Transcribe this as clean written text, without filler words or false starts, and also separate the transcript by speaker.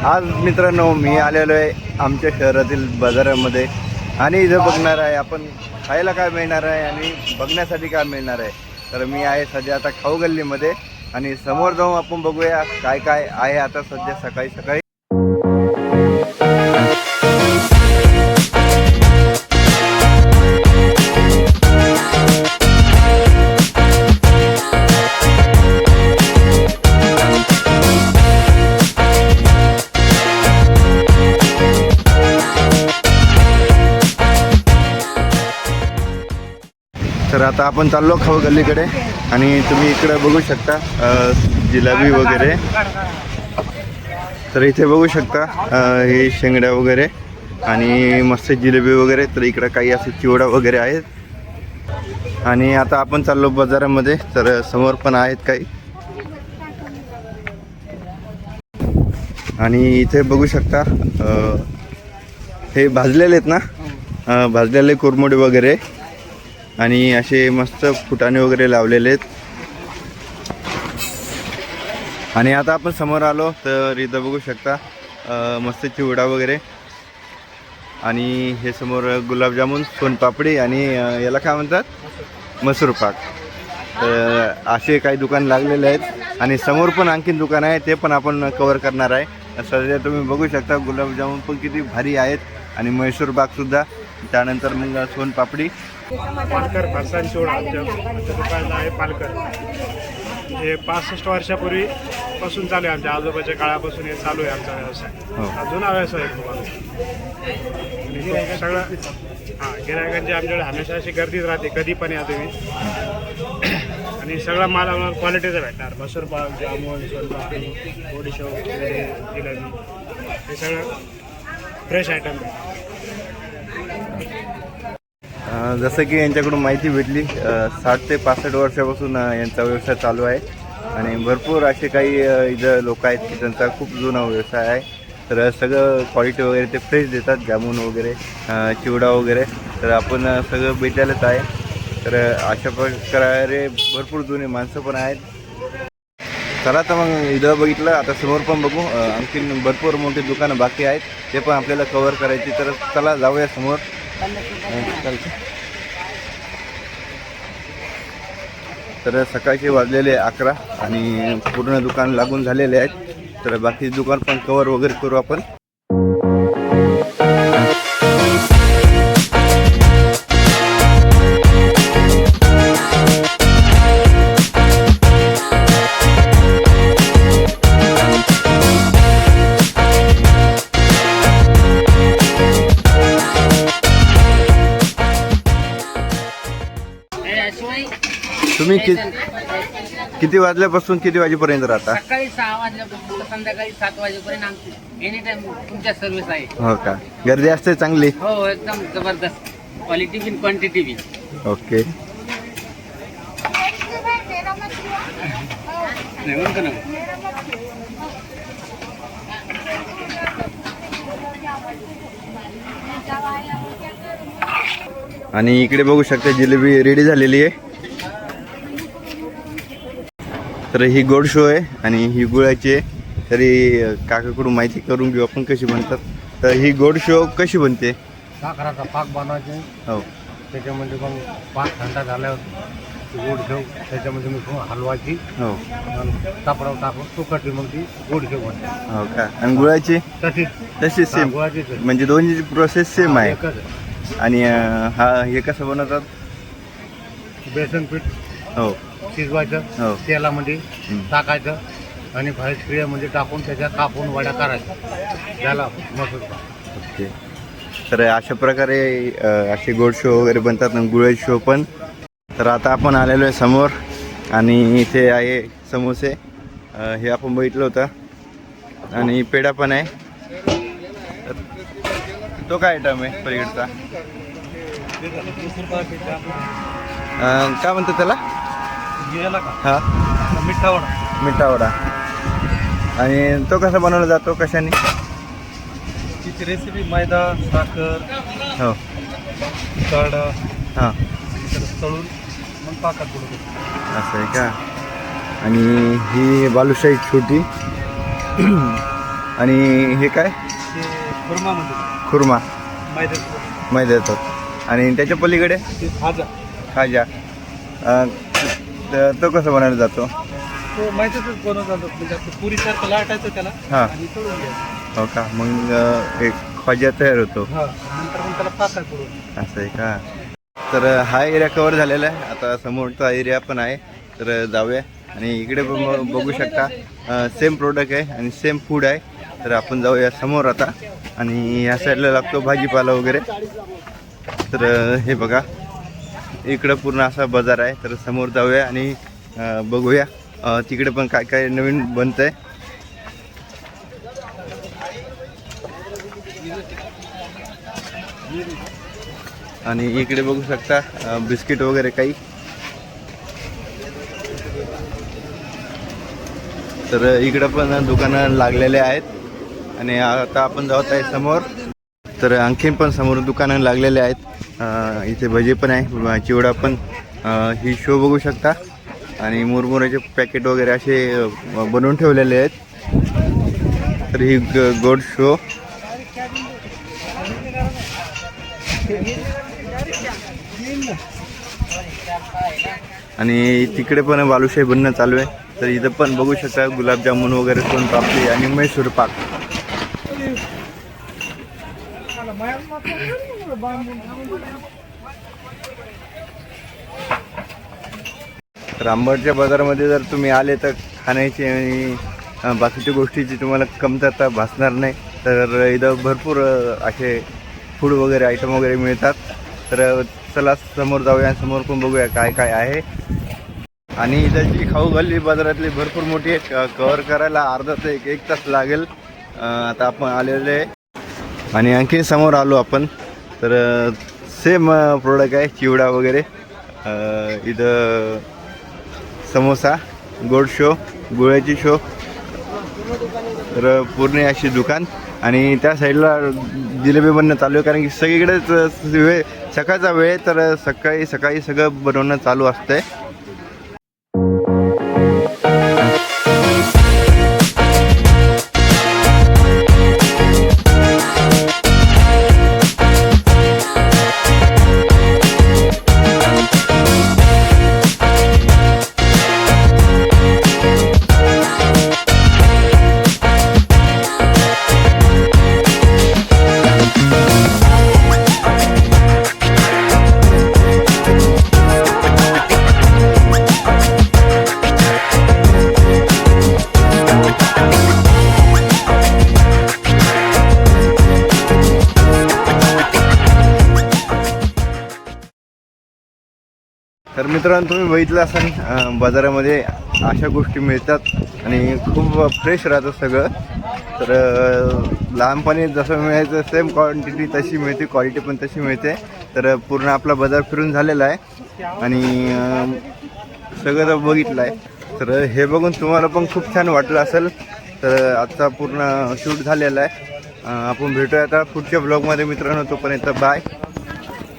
Speaker 1: आज मित्रांनो मी आलेलो आहे आमच्या शहरातील बाजारामध्ये आणि इथं बघणार आहे आपण खायला काय मिळणार आहे आणि बघण्यासाठी काय मिळणार आहे. तर मी आहे सध्या आता खाऊ गल्लीमध्ये आणि समोर जाऊन आपण बघूया काय काय आहे आता सध्या सकाळी सकाळी. तर आता आपण चाललो खाऊ गल्लीकडे आणि तुम्ही इकडे बघू शकता जिलेबी वगैरे. तर इथे बघू शकता हे शेंगड्या वगैरे आणि मस्त जिलेबी वगैरे. तर इकडं काही असं चिवडा वगैरे आहेत आणि आता आपण चाललो बाजारामध्ये. तर समोर पण आहेत काही आणि इथे बघू शकता हे भाजलेले आहेत ना, भाजलेले कुरमुडे वगैरे आणि असे मस्त फुटाणे वगैरे लावलेले आहेत. आणि आता आपण समोर आलो तर इथं बघू शकता मस्त चिवडा वगैरे आणि हे समोर गुलाबजामुन, सोनपापडी आणि याला काय म्हणतात मसूर पाक. तर असे काही दुकान लागलेले आहेत आणि समोर पण आणखीन दुकान आहे ते पण आपण कवर करणार आहे. सध्या तुम्ही बघू शकता गुलाबजामुन पण किती भारी आहेत आणि मैसूर पाकसुद्धा. त्यानंतर मग सोनपापडी.
Speaker 2: पालकर फरसाण चिवडा आमच्या दुकानाला आहे. पालकर हे 65 वर्षापूर्वी पासून चालू आहे. आमच्या आजोबाच्या काळापासून हे चालू आहे आमचा व्यवसाय. हा जुना व्यवसाय आहे तुम्हाला सगळं. गिरायकांची आमच्याकडे हमेशा अशी गर्दीच राहते, कधी पण या तुम्ही. आणि सगळा माल आम्हाला क्वालिटीचा भेटणार. मसूर पाक, जामून, सोनपापडी, बडीशेप वगैरे, जिलेबी हे सगळं फ्रेश आयटम भेटणार.
Speaker 1: जसं की यांच्याकडून माहिती भेटली 60 ते 65 वर्षापासून यांचा व्यवसाय चालू आहे आणि भरपूर असे काही इथं लोक आहेत की त्यांचा खूप जुना व्यवसाय आहे. तर सगळं क्वालिटी वगैरे ते फ्रेश देतात, जामून वगैरे, चिवडा वगैरे. तर आपण सगळं भेटलेलंच आहे. तर अशा प्रकारे भरपूर जुने माणसं पण आहेत. चला तर मग इथं बघितलं, आता समोर पण बघू. आणखीन भरपूर मोठी दुकानं बाकी आहेत ते पण आपल्याला कवर करायची. तर चला जाऊया समोर. तर सकाळचे वाजलेले 11 आणि पूर्ण दुकान लागून झालेले आहेत. तर बाकी दुकान पण कवर वगैरे करू आपण. तुम्ही किती वाजल्यापासून किती वाजेपर्यंत राहता?
Speaker 3: सकाळी 6 वाजल्यापासून संध्याकाळी 7 वाजेपर्यंत एनी टाइम तुमच्या सर्व्हिस आहे.
Speaker 1: हो का? गर्दी असते चांगली?
Speaker 3: हो, एकदम जबरदस्त. क्वालिटी बी क्वांटिटी बी.
Speaker 1: ओके. आणि इकडे बघू शकता जिलेबी रेडी झालेली आहे. तर ही गोड शो आहे आणि ही गुळाची आहे. तरी काकाकडून माहिती करून घेऊ आपण कशी बनतात. तर ही गोड शो कशी बनते?
Speaker 2: साखराचा पाक बनवायचे.
Speaker 1: हो.
Speaker 2: त्याच्यामध्ये मग पाक थंडा झाल्यावर गोड शेव त्याच्यामध्ये मी हलवायची.
Speaker 1: हो.
Speaker 2: तापडावर टाकून तुकटली मग ती गोड शेव बनते.
Speaker 1: हो का? आणि गुळाची तशी सेम?
Speaker 2: गुळाचीच
Speaker 1: म्हणजे दोन्ही प्रोसेस सेम आहे. आणि हे कसं बनवतात?
Speaker 2: बेसन पीठ
Speaker 1: हो
Speaker 2: शिजवायचं,
Speaker 1: हो.
Speaker 2: तेलामध्ये टाकायचं आणि फ्राय ट्रेमध्ये टाकून त्याच्या कापून वड्या करायच्या. त्याला मसूर पाक.
Speaker 1: ओके. तर अशा प्रकारे असे गोड शो वगैरे बनतात आणि गुळाची शो पण. तर आता आपण आलेलो आहे समोर आणि इथे आहे समोसे. हे आपण बघितलं होतं आणि पेढा पण आहे. तो काय आयटम आहे पलीकडचा? काय म्हणतात त्याला? हां,
Speaker 2: मिठा वडा.
Speaker 1: मिठा वडा. आणि तो कसा बनवला जातो, कशाने?
Speaker 2: तिची रेसिपी मैदा, साखर,
Speaker 1: हो,
Speaker 2: कार्ड,
Speaker 1: हां,
Speaker 2: तळून मग पाकात बुडवतो.
Speaker 1: असं आहे का? आणि ही बालुशाही छोटी आणि हे काय
Speaker 2: ते खुर्मामध्ये
Speaker 1: खुर्मा
Speaker 2: मैद्यात
Speaker 1: मैद्याचं आणि त्याच्या पलीकडे
Speaker 2: ते खाजा
Speaker 1: खाजा तो कसं बनवला जातो?
Speaker 2: तो मैद्यातच बनवला जातो म्हणजे आपलं पुरीसारखं लाटायचं त्याला
Speaker 1: हां
Speaker 2: आणि तळून घ्यायचं.
Speaker 1: हो का, मग एक खाजा तयार होतो
Speaker 2: हां नंतर मग त्याला पाकात करून
Speaker 1: असं आहे का? तर हा एरिया कवर झालेला आहे, आता समोरचा एरिया पण आहे, तर जाऊया. आणि इकडे पण बघू शकता सेम प्रोडक्ट आहे आणि सेम फूड आहे, तर आपण जाऊया समोर आता. आणि या साईडला लागतो भाजीपाला वगैरे. तर हे बघा इकडं पूर्ण असा बाजार आहे, तर समोर जाऊया आणि बघूया तिकडे पण काय काय नवीन बनतंय. आणि इकडे बघू शकता बिस्किट वगैरे काही. तर इकडं पण दुकानं लागलेले आहेत आणि आता आपण जात आहे समोर. तर आणखीन पण समोर दुकानं लागलेले आहेत. इथे भजी पण आहे, चिवडा पण. ही शो बघू शकता आणि मुरमुऱ्याचे पॅकेट वगैरे असे बनवून ठेवलेले आहेत. तर ही गोड शो. आणि तिकडे पण बालुशाही बनणं चालू आहे. तर इथं पण बघू शकता गुलाबजामुन वगैरे, सोनपापडी आणि मैसूर पाक. रामगडच्या बाजारामध्ये जर तुम्ही आले तर खाण्याची आणि बाकीच्या गोष्टीची तुम्हाला कमतरता भासणार नाही. तर इथं भरपूर असे फूड वगैरे आयटम वगैरे मिळतात. तर चला समोर जाऊया, समोर पण बघूया काय काय आहे. आणि इथं खाऊ गल्ली बाजारातली भरपूर मोठी आहे, कव्हर करायला अर्धा ते एक तास लागेल. आता आपण आलेले आहे आणि आणखी समोर आलो आपण. तर सेम प्रोडक्ट आहे, चिवडा वगैरे. इथं समोसा, गोड शो, गुळाची शो. तर पूर्ण अशी दुकान. आणि त्या साईडला जिलेबी बनणं चालू आहे, कारण की सगळीकडेच वेळ सकाळचा वेळ, तर सकाळी सकाळी सगळं बनवणं चालू असतंय. तर मित्रांनो, तुम्ही बघितलं असाल बाजारामध्ये अशा गोष्टी मिळतात आणि खूप फ्रेश राहतं सगळं. तर लहानपणी जसं मिळायचं सेम क्वांटिटी तशी मिळते, क्वालिटी पण तशी मिळते. तर पूर्ण आपला बाजार फिरून झालेला आहे आणि सगळं बघितलं आहे. तर हे बघून तुम्हाला पण खूप छान वाटलं असेल. तर आजचा पूर्ण शूट झालेला आहे. आपण भेटूया आता पुढच्या ब्लॉगमध्ये मित्रांनो. तोपर्यंत बाय.